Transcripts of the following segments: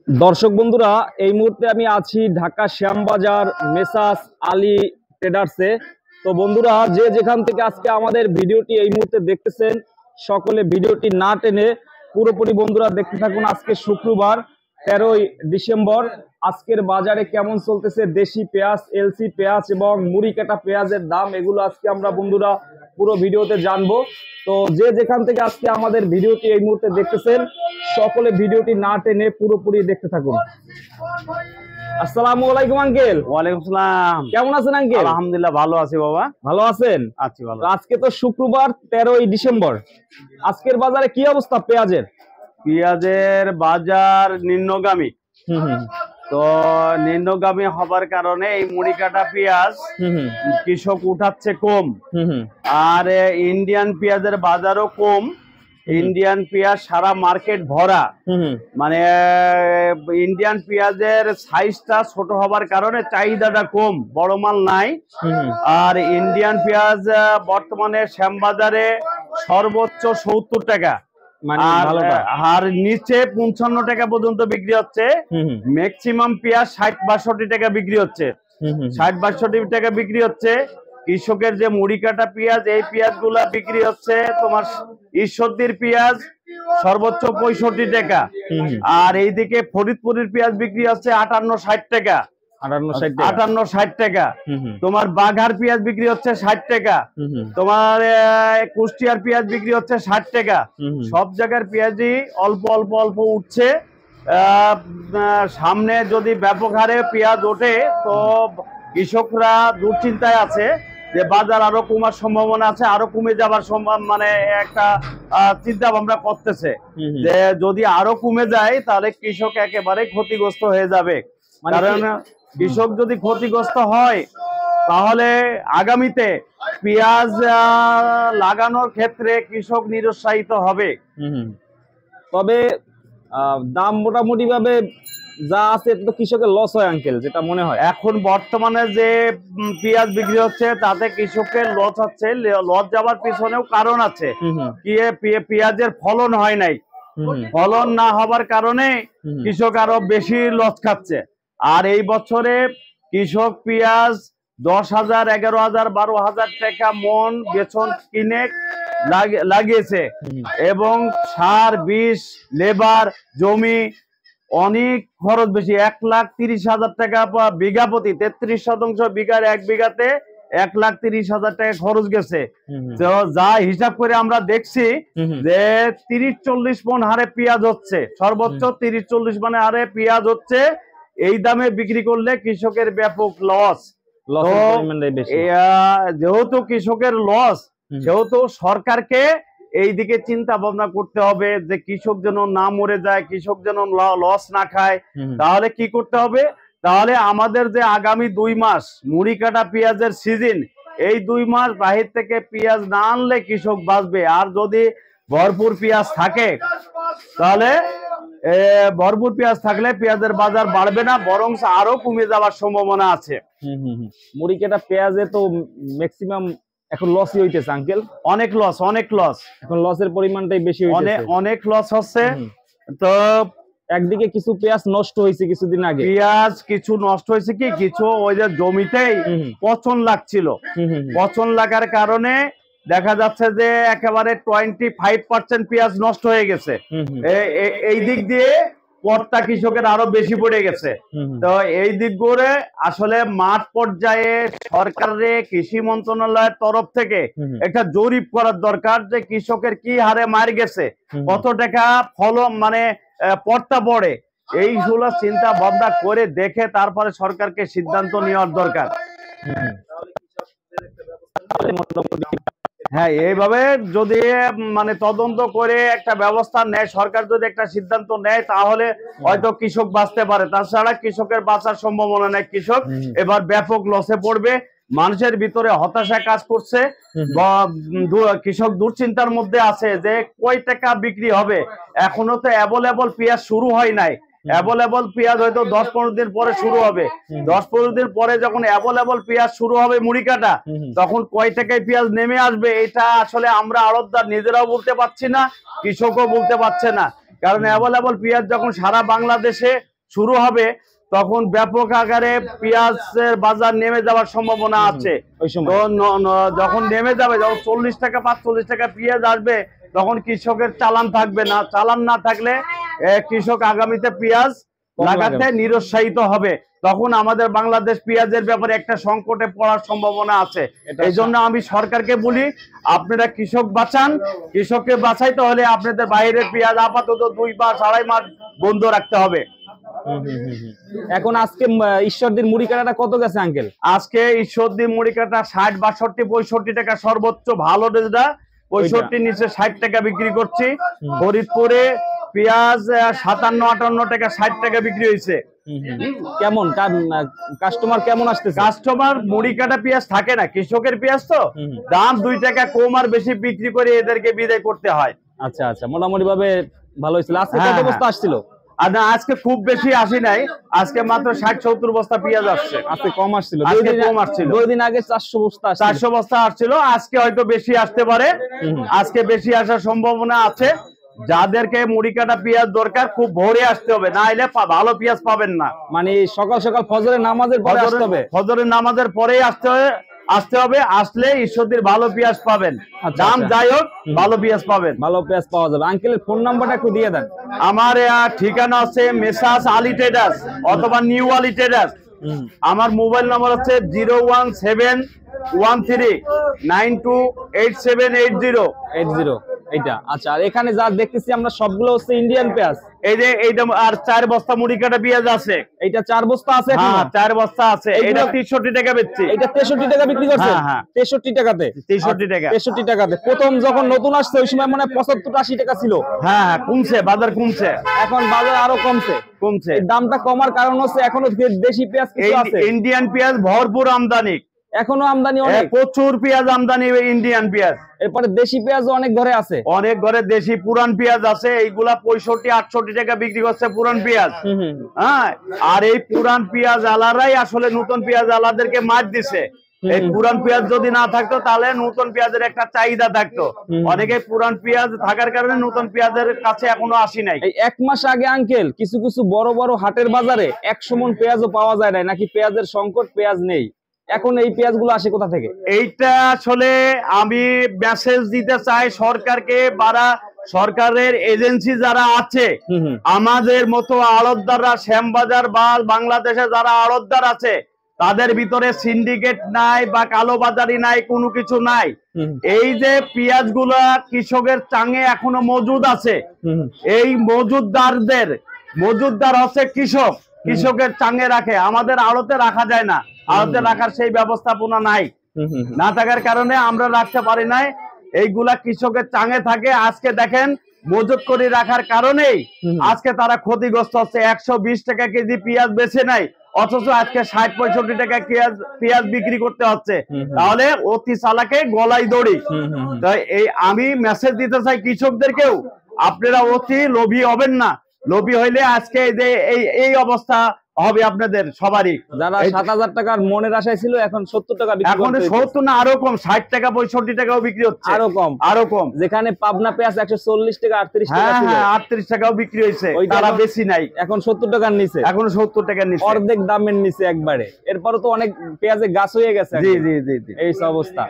দর্শক বন্ধুরা, এই মুহূর্তে আমি আছি ঢাকা শ্যামবাজার মেসাস আলী ট্রেডার্সে। তো বন্ধুরা, যে যেখান থেকে আজকে আমাদের ভিডিওটি এই মুহূর্তে দেখতেছেন, সকলে ভিডিওটি না টেনে পুরোপুরি বন্ধুরা দেখতে থাকুন। আজকে শুক্রবার 13ই ডিসেম্বর। আজকের বাজারে কেমন চলতেছে দেশি পেঁয়াজ, এলসি পেঁয়াজ এবং মুড়ি কাটা পেঁয়াজের দাম, এগুলো আজকে আমরা বন্ধুরা পুরো ভিডিওতে জানবো। তো যে যেখান থেকে আজকে আমাদের ভিডিওটি এই মুহূর্তে দেখতেছেন, সকলে ভিডিওটি না টেনে পুরোপুরি দেখতে থাকুন। আসসালামু আলাইকুম আঙ্কেল। ওয়ালাইকুম সালাম। কেমন আছেন আঙ্কেল? আলহামদুলিল্লাহ, ভালো আছি বাবা। ভালো আছেন? আছি ভালো। আজকে তো শুক্রবার 13ই ডিসেম্বর। আজকের বাজারে কি অবস্থা পেঁয়াজের? পেঁয়াজের বাজার নিম্নগামী। তো নিম্নগামী হবার কারণে এই মুড়ি কাটা পেঁয়াজ কৃষক উঠাচ্ছে কম। আর ইন্ডিয়ান পেঁয়াজের বাজারও কম। ইন্ডিয়ান পেঁয়াজ সারা মার্কেট ভরা। মানে ইন্ডিয়ান পেঁয়াজের সাইজটা ছোট হবার কারণে চাহিদাটা কম, বড় মাল নাই। আর ইন্ডিয়ান পেঁয়াজ বর্তমানে শ্যামবাজারে সর্বোচ্চ 70 টাকা, আর নিচে 55 টাকা পর্যন্ত বিক্রি হচ্ছে। ম্যাক্সিমাম পেঁয়াজ 60-62 টাকা বিক্রি হচ্ছে। 60-62 টাকা বিক্রি হচ্ছে। কৃষকের যে মুড়ি কাটা পেঁয়াজ, এই পেঁয়াজ গুলা বিক্রি হচ্ছে তোমার ঈশ্বরদীর পেঁয়াজ সর্বোচ্চ 65 টাকা। আর এইদিকে ফরিদপুরের পেঁয়াজ বিক্রি হচ্ছে 58-60 টাকা। 58-60 টাকা। তোমার বাঘার পেঁয়াজ বিক্রি হচ্ছে 60 টাকা। তোমার কুষ্টিয়ার পেঁয়াজ বিক্রি হচ্ছে 60 টাকা। সব জায়গার পেঁয়াজই অল্প অল্প অল্প উঠছে। সামনে যদি ব্যাপক হারে পেঁয়াজ ওঠে তো কৃষকরা দুশ্চিন্তায় আছে যে বাজার আরো কমার সম্ভাবনা আছে, আরো কমে যাবার মানে একটা চিন্তা ভাবনা করতেছে যে যদি আরো কমে যায় তাহলে কৃষক একেবারে ক্ষতিগ্রস্ত হয়ে যাবে। কারণ কৃষক যদি ক্ষতিগ্রস্ত হয় তাহলে আগামীতে পেঁয়াজ লাগানোর ক্ষেত্রে কৃষক নিরুৎসাহিত হবে। তবে দাম মোটামুটি ভাবে যা আছে তো কৃষকের লস হয় আঙ্কেল, যেটা মনে হয়। এখন বর্তমানে যে পেঁয়াজ বিক্রি হচ্ছে তাতে কৃষকের লস হচ্ছে। লস যাবার পিছনেও কারণ আছে। পেঁয়াজের ফলন হয় নাই। ফলন না হবার কারণে কৃষক আরো বেশি লস খাচ্ছে। আর এই বছরে কৃষক পেঁয়াজ 10,000, 11,000, 12,000 টাকা মন বেতন কিনে লাগিয়েছে। এবং সার, বিষ, লেবার, জমি অনেক খরচ বেশি। 1,30,000 টাকা বিঘা প্রতি, 33% বিঘার 1 বিঘাতে 1,30,000 টাকা খরচ গেছে। তো যা হিসাব করে আমরা দেখছি যে 30-40 মন হারে পেঁয়াজ হচ্ছে, সর্বোচ্চ 30-40 মন হারে পেঁয়াজ হচ্ছে। এই দামে বিক্রি করলে কৃষকের ব্যাপক লস। যেহেতু কৃষকের লস, সেহেতু সরকারকে এইদিকে চিন্তা ভাবনা করতে হবে যে কৃষক যেন না মরে যায়, কৃষক যেন লস না খায়। তাহলে কি করতে হবে? তাহলে আমাদের যে আগামী 2 মাস মুড়ি কাটা পেঁয়াজের সিজন, এই 2 মাস বাহির থেকে পেঁয়াজ না আনলে কৃষক বাঁচবে। আর যদি ভরপুর পেঁয়াজ থাকে তাহলে ভরপুর পেঁয়াজ থাকলে পেঁয়াজের বাজার বাড়বে না, বরং আরো কমে যাওয়ার সম্ভাবনা আছে। মুড়ি কাটা পেঁয়াজে তো ম্যাক্সিমাম এখন লসই হইতেছে আঙ্কেল। অনেক লস, অনেক লস। এখন লসের পরিমাণটাই বেশি হইতেছে, অনেক লস হচ্ছে। তো একদিকে কিছু পেঁয়াজ নষ্ট হয়েছে কিছুদিন আগে। পেঁয়াজ কিছু নষ্ট হয়েছে, কি কিছু ওই যে জমিতেই পচন লাগছিল। পচন লাগার কারণে দেখা যাচ্ছে যে একেবারে 25% পেঁয়াজ নষ্ট হয়ে গেছে। এই দিক দিয়ে পড়তা কৃষকের আরো বেশি পড়ে গেছে। তো এই দিক করে আসলে মাঠ পর্যায়ে সরকারের কৃষি মন্ত্রণালয়ের তরফ থেকে একটা জরিপ করার দরকার যে কৃষকের কি হারে মার গেছে, কত টাকা ফলন মানে পড়তা পড়ে। এইগুলো চিন্তা ভাবনা করে দেখে তারপরে সরকারকে সিদ্ধান্ত নেওয়ার দরকার। হ্যাঁ, এইভাবে যদি মানে তদন্ত করে একটা ব্যবস্থা নেয়, সরকার যদি একটা সিদ্ধান্ত নেয় তাহলে হয়তো কৃষক বাঁচতে পারে। তাছাড়া কৃষকের বাঁচার সম্ভাবনা নেই। কৃষক এবার ব্যাপক লসে পড়বে। মানুষের ভিতরে হতাশা কাজ করছে, কৃষক দুশ্চিন্তার মধ্যে আছে যে কয় টাকা বিক্রি হবে। এখনো তো অ্যাভেলেবল পেঁয়াজ শুরু হয় নাই। অ্যাভেলেবল পেঁয়াজ হয়তো 10-15 দিন পরে শুরু হবে। 10-15 দিন পরে যখন অ্যাভেলেবল পেঁয়াজ শুরু হবে মুড়ি কাটা, তখন কয় টাকায় পেঁয়াজ নেমে আসবে এটা আসলে আমরা আড়তদার নিজেরাও বলতে পারছি না, কৃষকও বলতে পারছে না। কারণ অ্যাভেলেবল পেঁয়াজ যখন সারা বাংলাদেশে শুরু হবে তখন ব্যাপক আকারে পেঁয়াজের বাজার নেমে যাওয়ার সম্ভাবনা আছে। তো যখন নেমে যাবে, যখন 40 টাকা 45 টাকা পেঁয়াজ আসবে, তখন কৃষকের চালান থাকবে না। চালান না থাকলে কৃষক আগামীতে পেঁয়াজ লাগাতে নিরুৎসাহিত হবে। তখন আমাদের বাংলাদেশ পেঁয়াজের ব্যাপারে একটা সংকটে পড়ার সম্ভাবনা আছে। এই জন্য আমি সরকারকে বলি, আপনারা কৃষক বাঁচান, কৃষককে বাঁচাইতে হলে আপনাদের বাইরের পেঁয়াজ আপাতত 2 মাস 2.5 মাস বন্ধ রাখতে হবে। এখন আজকে ঈশ্বরদীর মুড়ি কাটাটা কত গেছে আঙ্কেল? আজকে ঈশ্বরদীর মুড়ি কাটা 60, 62, 65 টাকা সর্বোচ্চ ভালো রেজা, 65 নিচে 60 টাকা বিক্রি করছি। ফরিদপুরে পেঁয়াজ 57, 58 টাকা 60 টাকা বিক্রি হয়েছে। কেমন কাস্টমার কেমন আসতেছে? কাস্টমার মুড়ি কাটা পেঁয়াজ থাকে না, কৃষকের পেঁয়াজ তো দাম 2 টাকা কম আর বেশি বিক্রি করে এদেরকে বিদায় করতে হয়। আচ্ছা আচ্ছা, মোটামুটি ভাবে ভালো হয়েছিল। আজকে কত বস্তা আসছিল? আজকে খুব বেশি আসি নাই, আজকে মাত্র 60-70 বস্তা পেঁয়াজ আসছে। আজকে কম আসছিল, কম আসছিল। 2 দিন আগে 400 বস্তা 400 বস্তা আসছিল। আজকে হয়তো বেশি আসতে পারে, আজকে বেশি আসার সম্ভাবনা আছে। যাদেরকে মুড়ি কাটা পেঁয়াজ দরকার খুব ভোরে আসতে হবে, না হলে ভালো পেঁয়াজ পাবেন না। মানে সকাল সকাল ফজরের নামাজের পরে আসতে হবে? ফজরের নামাজের পরেই আসতে হবে। আসলে ঈশ্বরদীর ভালো পেঁয়াজ পাবেন। দাম যাই হোক ভালো পেঁয়াজ পাবেন, ভালো পেঁয়াজ পাওয়া যাবে। আঙ্কেলের ফোন নাম্বারটা একটু দিয়ে দেন। আমার ঠিকানা আছে মেসাস আলী ট্রেডার্স অথবা নিউ আলী ট্রেডার্স। আমার মোবাইল নাম্বার হচ্ছে 01713928780। এইটা আচ্ছা। আর এখানে যা দেখতেছি আমরা সবগুলো হচ্ছে ইন্ডিয়ান পেঁয়াজ। এই যে এইটা আর 4 বস্তা মুড়ি কাটা পেঁয়াজ আছে। এইটা 4 বস্তা আছে? হ্যাঁ 4 বস্তা আছে। এটা 63 টাকা বেচছি। এটা 63 টাকা বিক্রি করছেন? হ্যাঁ 63 টাকাতে। 63 টাকা। 63 টাকাতে। প্রথম যখন নতুন আসছে ওই সময় মানে 75-80 টাকা ছিল। হ্যাঁ হ্যাঁ, কমছে, বাজার কমছে। এখন বাজার আরো কমছে। এই দামটা কমার কারণ হচ্ছে এখনো দেশি পেঁয়াজ কিছু আছে। ইন্ডিয়ান পেঁয়াজ ভরপুর আমদানি, এখনো আমদানি অনেক, প্রচুর পেঁয়াজ আমদানি ইন্ডিয়ান পেঁয়াজ। এরপরে দেশি পেঁয়াজ অনেক ঘরে আছে, অনেক ঘরে দেশি পুরান পেঁয়াজ আছে। এইগুলা 65-68 টাকা বিক্রি করছে পুরান পেঁয়াজ। হ্যাঁ, আর এই পুরান পেঁয়াজ আলারাই আসলে নতুন পেঁয়াজ আলাদেরকে মার দিছে। এই পুরান পেঁয়াজ যদি না থাকতো তাহলে নতুন পেঁয়াজের একটা চাহিদা থাকতো। অনেকে পুরান পেঁয়াজ থাকার কারণে নতুন পেঁয়াজের কাছে এখনো আসি নাই। এই 1 মাস আগে আঙ্কেল কিছু কিছু বড় বড় হাটের বাজারে 100 মণ পেঁয়াজও পাওয়া যায় না, নাকি পেঁয়াজের সংকট, পেঁয়াজ নেই। এখন এই পেঁয়াজগুলো আসে কোথা থেকে? এইটা আসলে আমি মেসেজ দিতে চাই সরকারকে, সরকারের এজেন্সি যারা আছে, আমাদের মতো আড়তদাররা, শ্যামবাজার বা বাংলাদেশে যারা আড়তদার আছে, তাদের ভিতরে সিন্ডিকেট নাই বা কালোবাজারি নাই, কোনো কিছু নাই। এই যে পেঁয়াজগুলা কৃষকের চাঙে এখনো মজুদ আছে, এই মজুদদার হচ্ছে কৃষক, কৃষকের চাঙে রাখে। আমাদের আড়তে রাখা যায় না, আড়তে রাখার সেই ব্যবস্থাপনা নাই, না থাকার কারণে আমরা রাখতে পারি নাই। এইগুলা কৃষকের চাঙে থাকে। আজকে দেখেন মজুদ করে রাখার কারণেই আজকে তারা ক্ষতিগ্রস্ত হচ্ছে। 120 টাকা কেজি পেঁয়াজ বেছে নাই, অথচ আজকে 60-65 টাকা পেঁয়াজ বিক্রি করতে হচ্ছে। তাহলে অতি চালাকে গলায় দড়ি। এই আমি মেসেজ দিতে চাই কৃষকদেরকেও, আপনারা অতি লোভী হবেন না। লোভী হইলে আজকে এই অবস্থা হবে আপনাদের সবারই। যারা 7000 টাকার মনের আশায় ছিল এখন 70 টাকা বিক্রি, এখন 70 না আরো কম, 60 টাকা 65 টাকাও বিক্রি হচ্ছে। আরো কম। যেখানে পাবনা পেঁয়াজ 140 টাকা 38 টাকা ছিল, 38 টাকাও বিক্রি হয়েছে। তারা বেশি নাই, এখন 70 টাকার নিচে, এখন 70 টাকার নিচে, অর্ধেক দামের নিচে একবারে। এরপরও তো অনেক পেঁয়াজের গাছ হয়ে গেছে। জি জি জি জি, এই অবস্থা।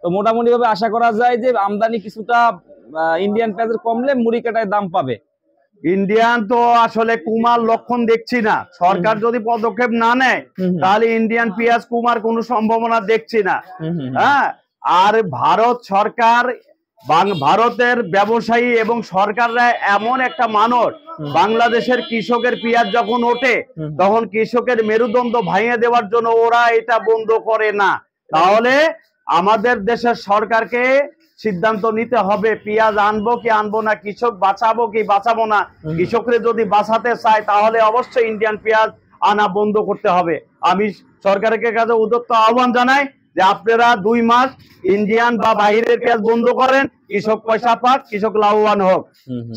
তো মোটামুটি ভাবে আশা করা যায় যে আমদানি কিছুটা ইন্ডিয়ান পেঁয়াজের কমলে মুড়ি কাটায় দাম পাবে। ইন্ডিয়ান তো আসলে কুমার লক্ষণ দেখছি না। সরকার যদি পদক্ষেপ না নেয় তাহলে ইন্ডিয়ান পেঁয়াজ কুমার কোনো সম্ভাবনা দেখছি না। হ্যাঁ, আর ভারতের ব্যবসায়ী এবং সরকাররা এমন একটা মানুষ, বাংলাদেশের কৃষকের পেঁয়াজ যখন ওঠে তখন কৃষকের মেরুদণ্ড ভাঙিয়ে দেওয়ার জন্য ওরা এটা বন্ধ করে না। তাহলে আমাদের দেশের সরকারকে সিদ্ধান্ত নিতে হবে, পেঁয়াজ আনবো কি আনবো না, কৃষক বাঁচাবো কি বাঁচাবো না। কৃষকরে যদি বাঁচাতে চায় তাহলে অবশ্যই ইন্ডিয়ান পেঁয়াজ আনা বন্ধ করতে হবে। আমি সরকারের কাছে উদ্যত আহ্বান জানাই যে আপনারা 2 মাস ইন্ডিয়ান বা বাহিরের পেঁয়াজ বন্ধ করেন, কৃষক পয়সা পাক, কৃষক লাভবান হোক।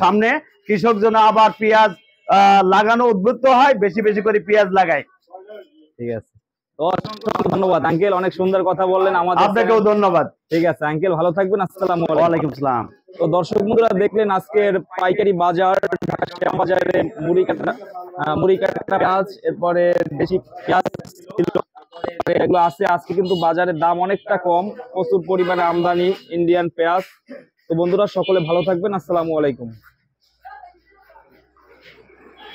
সামনে কৃষক যেন আবার পেঁয়াজ লাগানো উদ্বুদ্ধ হয়, বেশি বেশি করে পেঁয়াজ লাগায়। ঠিক আছে, ধন্যবাদ আঙ্কেল, অনেক সুন্দর কথা বললেন আমাদের। আপনাকেও ধন্যবাদ। ঠিক আছে আঙ্কেল, ভালো থাকবেন। আসসালামু আলাইকুম। ওয়ালাইকুম আসসালাম। তো দর্শক বন্ধুরা দেখলেন আজকের পাইকারি বাজার, ঢাকা শ্যামবাজারে মুড়ি কাটা পেঁয়াজ, এরপরে দেশি পেঁয়াজ এগুলো আছে। আজকে কিন্তু বাজারের দাম অনেকটা কম, প্রচুর পরিমাণে আমদানি ইন্ডিয়ান পেঁয়াজ। তো বন্ধুরা সকলে ভালো থাকবেন, আসসালামু আলাইকুম।